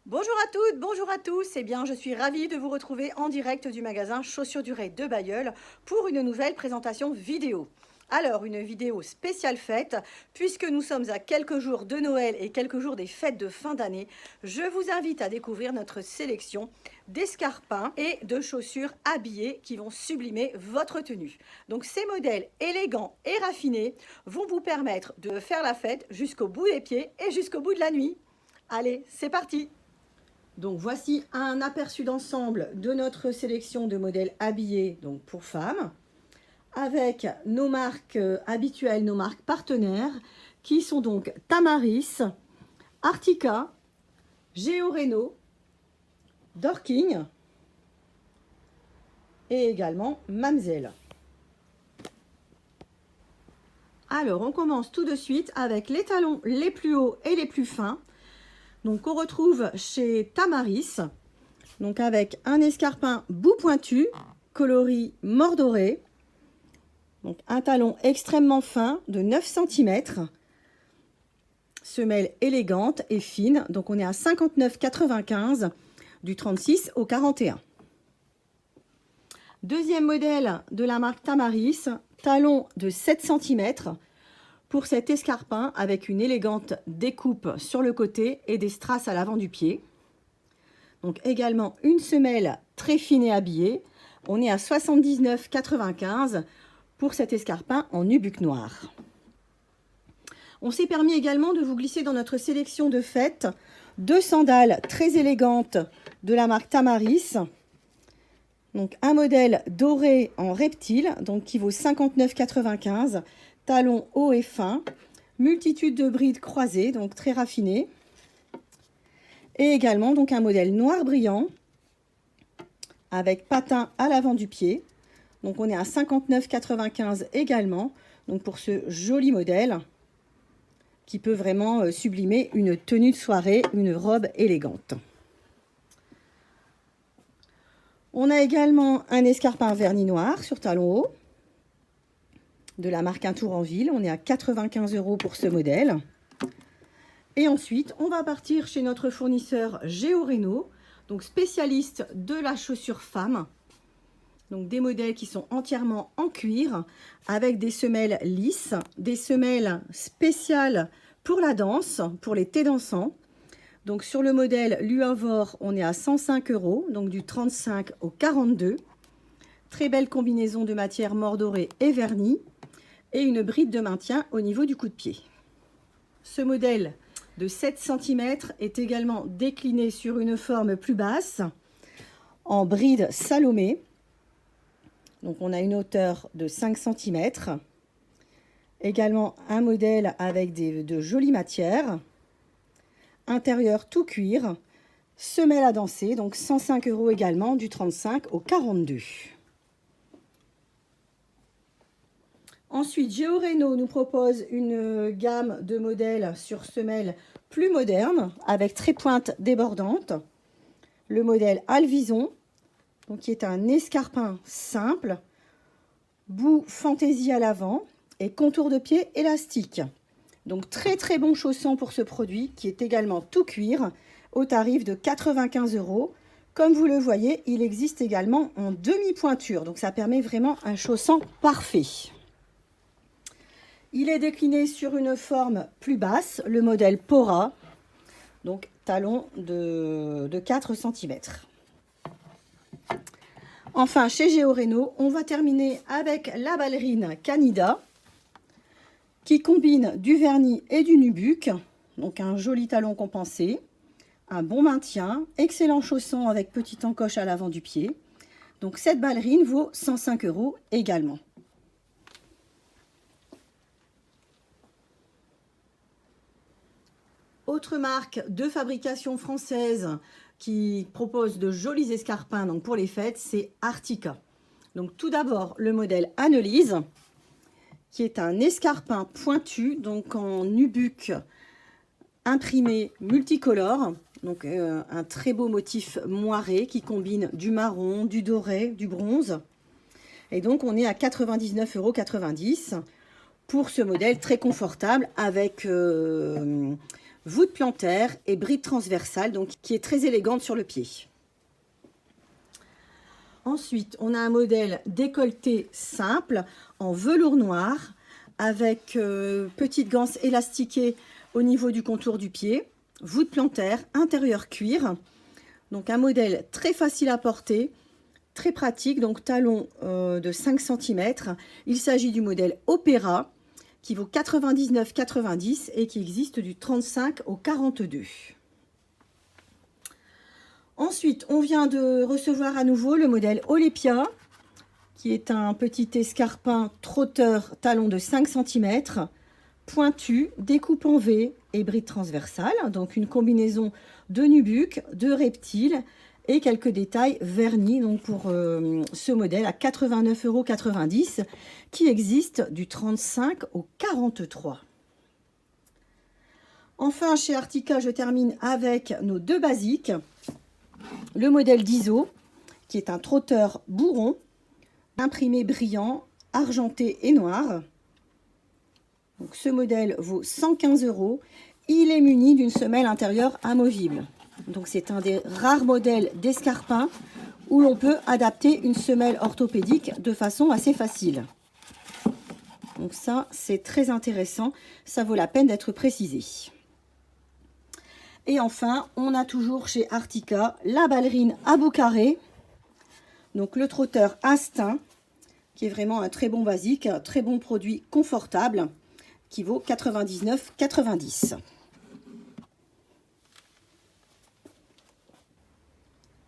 Bonjour à toutes, bonjour à tous. Eh bien, je suis ravie de vous retrouver en direct du magasin Chaussures du Ré de Bailleul pour une nouvelle présentation vidéo. Alors, une vidéo spéciale fête, puisque nous sommes à quelques jours de Noël et quelques jours des fêtes de fin d'année, je vous invite à découvrir notre sélection d'escarpins et de chaussures habillées qui vont sublimer votre tenue. Donc, ces modèles élégants et raffinés vont vous permettre de faire la fête jusqu'au bout des pieds et jusqu'au bout de la nuit. Allez, c'est parti! Donc voici un aperçu d'ensemble de notre sélection de modèles habillés donc pour femmes, avec nos marques habituelles, nos marques partenaires, qui sont donc Tamaris, Artica, Géo Reno, Dorking et également Mamselle. Alors on commence tout de suite avec les talons les plus hauts et les plus fins. Donc on retrouve chez Tamaris, donc avec un escarpin bout pointu, coloris mordoré, donc un talon extrêmement fin de 9 cm, semelle élégante et fine, donc on est à 59,95 du 36 au 41. Deuxième modèle de la marque Tamaris, talon de 7 cm, pour cet escarpin avec une élégante découpe sur le côté et des strass à l'avant du pied. Donc également une semelle très fine et habillée. On est à 79,95 pour cet escarpin en nubuck noir. On s'est permis également de vous glisser dans notre sélection de fête deux sandales très élégantes de la marque Tamaris. Donc un modèle doré en reptile, donc qui vaut 59,95. Talons hauts et fins, multitude de brides croisées, donc très raffinées. Et également donc un modèle noir brillant avec patin à l'avant du pied. Donc on est à 59,95 également, donc pour ce joli modèle qui peut vraiment sublimer une tenue de soirée, une robe élégante. On a également un escarpin vernis noir sur talons hauts de la marque Un Tour en Ville. On est à 95 € pour ce modèle. Et ensuite, on va partir chez notre fournisseur Géo Reno, donc spécialiste de la chaussure femme. Donc des modèles qui sont entièrement en cuir, avec des semelles lisses, des semelles spéciales pour la danse, pour l'été dansant. Donc sur le modèle Luavor, on est à 105 €, donc du 35 au 42. Très belle combinaison de matière mordorée et vernis, et une bride de maintien au niveau du coup de pied. Ce modèle de 7 cm est également décliné sur une forme plus basse, en bride Salomé. Donc on a une hauteur de 5 cm. Également un modèle avec de jolies matières. Intérieur tout cuir. Semelle à danser, donc 105 € également, du 35 au 42. Ensuite, Géo Reno nous propose une gamme de modèles sur semelle plus moderne, avec trépointe débordante. Le modèle Alvison, donc qui est un escarpin simple, bout fantaisie à l'avant et contour de pied élastique. Donc très très bon chaussant pour ce produit qui est également tout cuir au tarif de 95 €. Comme vous le voyez, il existe également en demi-pointure, donc ça permet vraiment un chaussant parfait. Il est décliné sur une forme plus basse, le modèle Pora, donc talon de 4 cm. Enfin, chez Géo Reno, on va terminer avec la ballerine Canida, qui combine du vernis et du nubuck, donc un joli talon compensé, un bon maintien, excellent chaussant avec petite encoche à l'avant du pied. Donc cette ballerine vaut 105 € également. Autre marque de fabrication française qui propose de jolis escarpins donc pour les fêtes, c'est Artica. Donc tout d'abord le modèle Annelise, qui est un escarpin pointu, donc en nubuck imprimé multicolore. Donc un très beau motif moiré qui combine du marron, du doré, du bronze. Et donc on est à 99,90 € pour ce modèle très confortable avec voûte plantaire et bride transversale, donc qui est très élégante sur le pied. Ensuite, on a un modèle décolleté simple en velours noir avec petite ganse élastiquée au niveau du contour du pied, voûte plantaire, intérieur cuir. Donc un modèle très facile à porter, très pratique, donc talon de 5 cm. Il s'agit du modèle Opéra qui vaut 99,90 et qui existe du 35 au 42. Ensuite, on vient de recevoir à nouveau le modèle Olympia, qui est un petit escarpin trotteur talon de 5 cm, pointu, découpe en V et bride transversale. Donc une combinaison de nubuck, de reptiles et quelques détails vernis donc pour ce modèle à 89,90 € qui existe du 35 au 43. Enfin, chez Artica, je termine avec nos deux basiques. Le modèle d'Iso, qui est un trotteur bourron, imprimé brillant, argenté et noir. Donc, ce modèle vaut 115 €. Il est muni d'une semelle intérieure amovible. Donc, c'est un des rares modèles d'escarpins où l'on peut adapter une semelle orthopédique de façon assez facile. Donc ça, c'est très intéressant. Ça vaut la peine d'être précisé. Et enfin, on a toujours chez Artica la ballerine à bout carré. Donc le trotteur Instinct, qui est vraiment un très bon basique, un très bon produit confortable, qui vaut 99,90 €.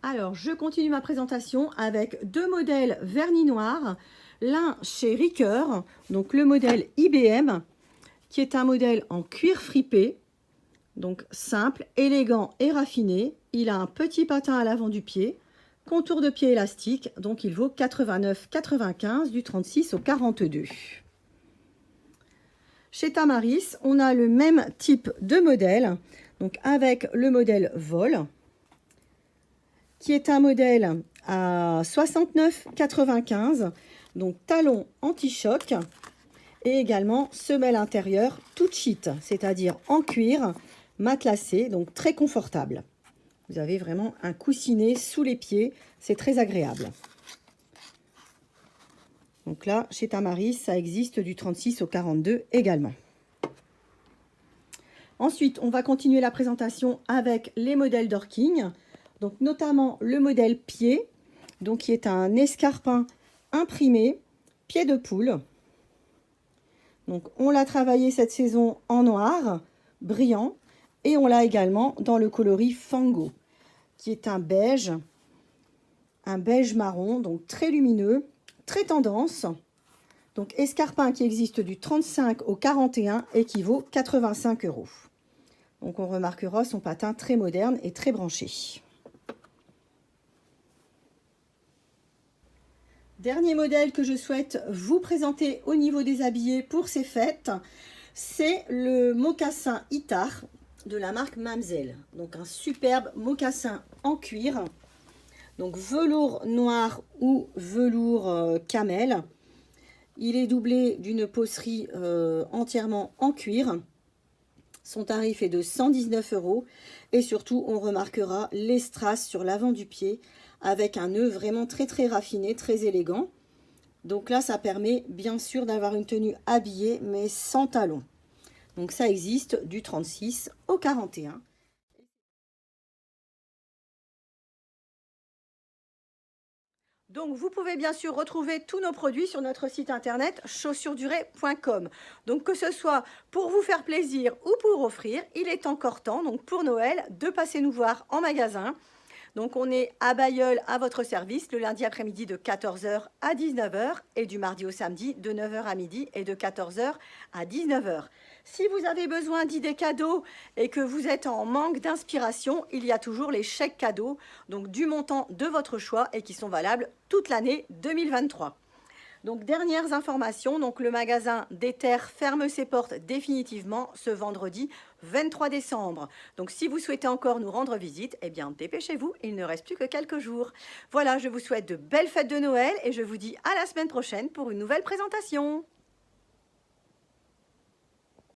Alors, je continue ma présentation avec deux modèles vernis noir. L'un chez Ricoeur, donc le modèle IBM, qui est un modèle en cuir fripé. Donc simple, élégant et raffiné. Il a un petit patin à l'avant du pied, contour de pied élastique, donc il vaut 89,95 € du 36 au 42. Chez Tamaris, on a le même type de modèle, donc avec le modèle Vol, qui est un modèle à 69,95 €, donc talon anti-choc, et également semelle intérieure toute cheat, c'est-à-dire en cuir, matelassé, donc très confortable. Vous avez vraiment un coussinet sous les pieds, c'est très agréable. Donc là, chez Tamaris, ça existe du 36 au 42 également. Ensuite, on va continuer la présentation avec les modèles Dorking, donc notamment le modèle Pied, donc qui est un escarpin imprimé, pied de poule. Donc on l'a travaillé cette saison en noir, brillant, et on l'a également dans le coloris Fango, qui est un beige marron, donc très lumineux, très tendance. Donc escarpin qui existe du 35 au 41 et qui vaut 85 €. Donc on remarquera son patin très moderne et très branché. Dernier modèle que je souhaite vous présenter au niveau des habillés pour ces fêtes, c'est le mocassin Itar de la marque Mamselle. Donc un superbe mocassin en cuir, donc velours noir ou velours camel. Il est doublé d'une peaucerie entièrement en cuir. Son tarif est de 119 € et surtout on remarquera les strass sur l'avant du pied avec un nœud vraiment très raffiné, très élégant. Donc là ça permet bien sûr d'avoir une tenue habillée mais sans talons. Donc ça existe du 36 au 41. Donc vous pouvez bien sûr retrouver tous nos produits sur notre site internet chaussuresdurée.com. Donc que ce soit pour vous faire plaisir ou pour offrir, il est encore temps, donc pour Noël, de passer nous voir en magasin. Donc on est à Bailleul à votre service le lundi après-midi de 14 h à 19 h et du mardi au samedi de 9 h à midi et de 14 h à 19 h. Si vous avez besoin d'idées cadeaux et que vous êtes en manque d'inspiration, il y a toujours les chèques cadeaux, donc du montant de votre choix et qui sont valables toute l'année 2023. Donc dernières informations, donc le magasin d'Ether ferme ses portes définitivement ce vendredi 23 décembre. Donc si vous souhaitez encore nous rendre visite, eh bien dépêchez-vous, il ne reste plus que quelques jours. Voilà, je vous souhaite de belles fêtes de Noël et je vous dis à la semaine prochaine pour une nouvelle présentation.